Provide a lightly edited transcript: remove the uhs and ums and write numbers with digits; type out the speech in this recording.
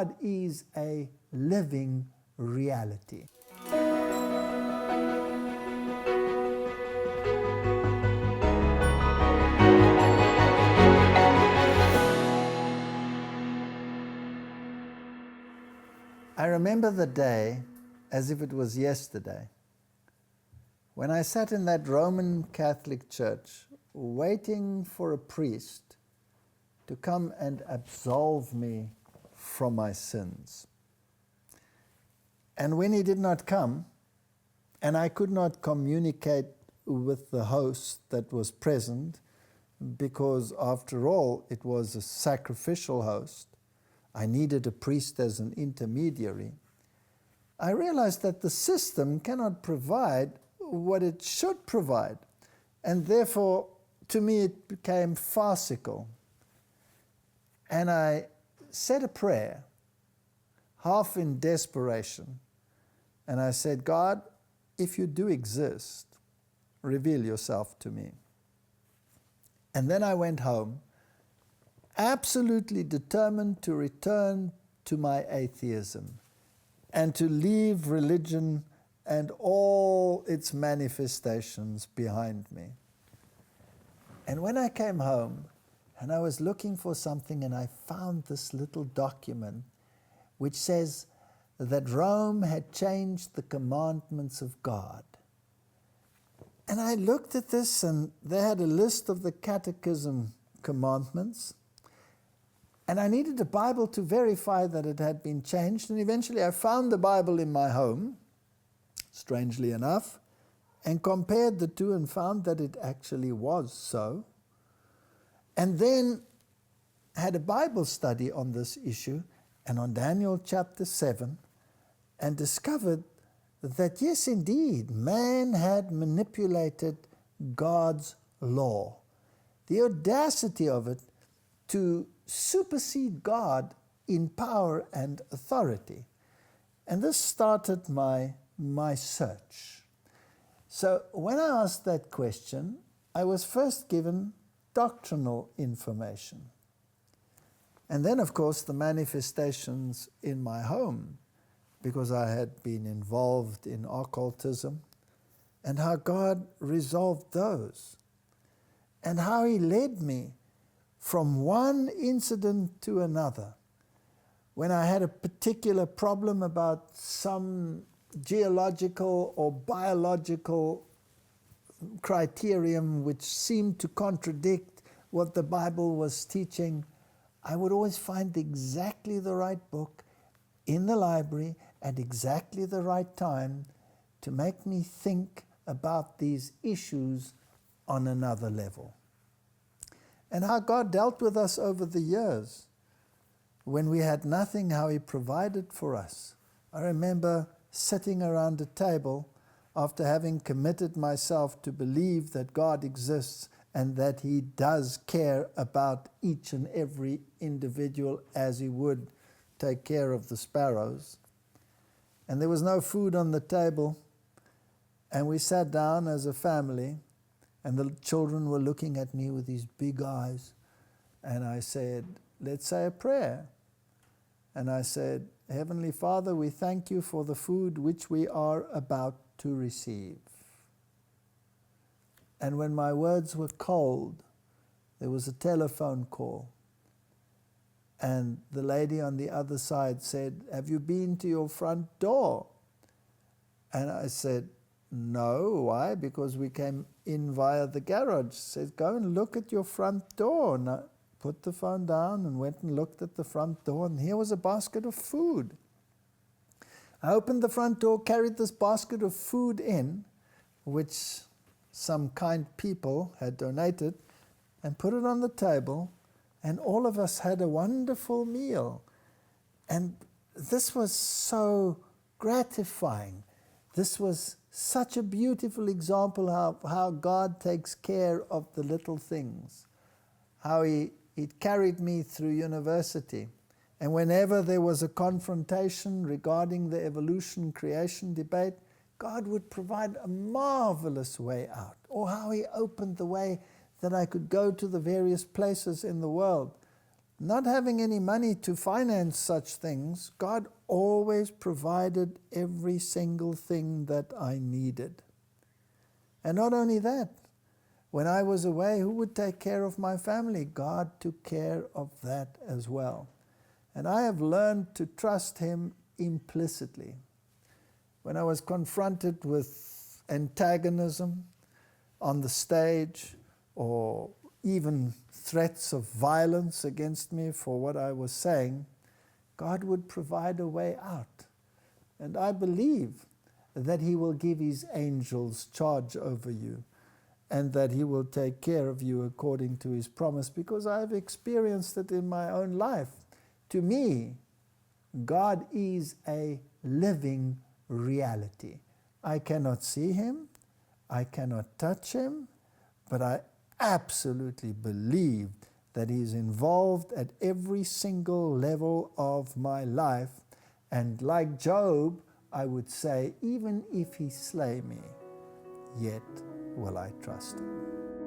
God is a living reality. I remember the day as if it was yesterday, when I sat in that Roman Catholic church waiting for a priest to come and absolve me from my sins. And when he did not come, and I could not communicate with the host that was present, because after all it was a sacrificial host, I needed a priest as an intermediary, I realized that the system cannot provide what it should provide, and therefore to me it became farcical. And I said a prayer, half in desperation, and I said, God, if you do exist, reveal yourself to me. And then I went home, absolutely determined to return to my atheism and to leave religion and all its manifestations behind me. And when I came home, and I was looking for something, and I found this little document which says that Rome had changed the commandments of God. And I looked at this, and they had a list of the catechism commandments, and I needed a Bible to verify that it had been changed, and eventually I found the Bible in my home, strangely enough, and compared the two and found that it actually was so. And then had a Bible study on this issue and on Daniel chapter 7, and discovered that yes, indeed, man had manipulated God's law. The audacity of it to supersede God in power and authority. And this started my search. So when I asked that question, I was first given doctrinal information. And then, of course, the manifestations in my home, because I had been involved in occultism, and how God resolved those, and how He led me from one incident to another. When I had a particular problem about some geological or biological criterion which seemed to contradict what the Bible was teaching, I would always find exactly the right book in the library at exactly the right time to make me think about these issues on another level. And how God dealt with us over the years. When we had nothing, how He provided for us. I remember sitting around a table after having committed myself to believe that God exists and that He does care about each and every individual as He would take care of the sparrows. And there was no food on the table, and we sat down as a family, and the children were looking at me with these big eyes, and I said, let's say a prayer. And I said, Heavenly Father, we thank You for the food which we are about to receive. And when my words were cold, there was a telephone call. And the lady on the other side said, have you been to your front door? And I said, no. Why? Because we came in via the garage. She said, go and look at your front door. And I put the phone down and went and looked at the front door, and here was a basket of food. I opened the front door, carried this basket of food in, which some kind people had donated, and put it on the table, and all of us had a wonderful meal. And this was so gratifying. This was such a beautiful example of how God takes care of the little things, how He carried me through university. And whenever there was a confrontation regarding the evolution-creation debate, God would provide a marvelous way out. Or how He opened the way that I could go to the various places in the world, not having any money to finance such things, God always provided every single thing that I needed. And not only that, when I was away, who would take care of my family? God took care of that as well. And I have learned to trust Him implicitly. When I was confronted with antagonism on the stage, or even threats of violence against me for what I was saying, God would provide a way out. And I believe that He will give His angels charge over you, and that He will take care of you according to His promise, because I have experienced it in my own life. To me, God is a living reality. I cannot see Him, I cannot touch Him, but I absolutely believe that He is involved at every single level of my life. And like Job, I would say, even if He slay me, yet will I trust Him.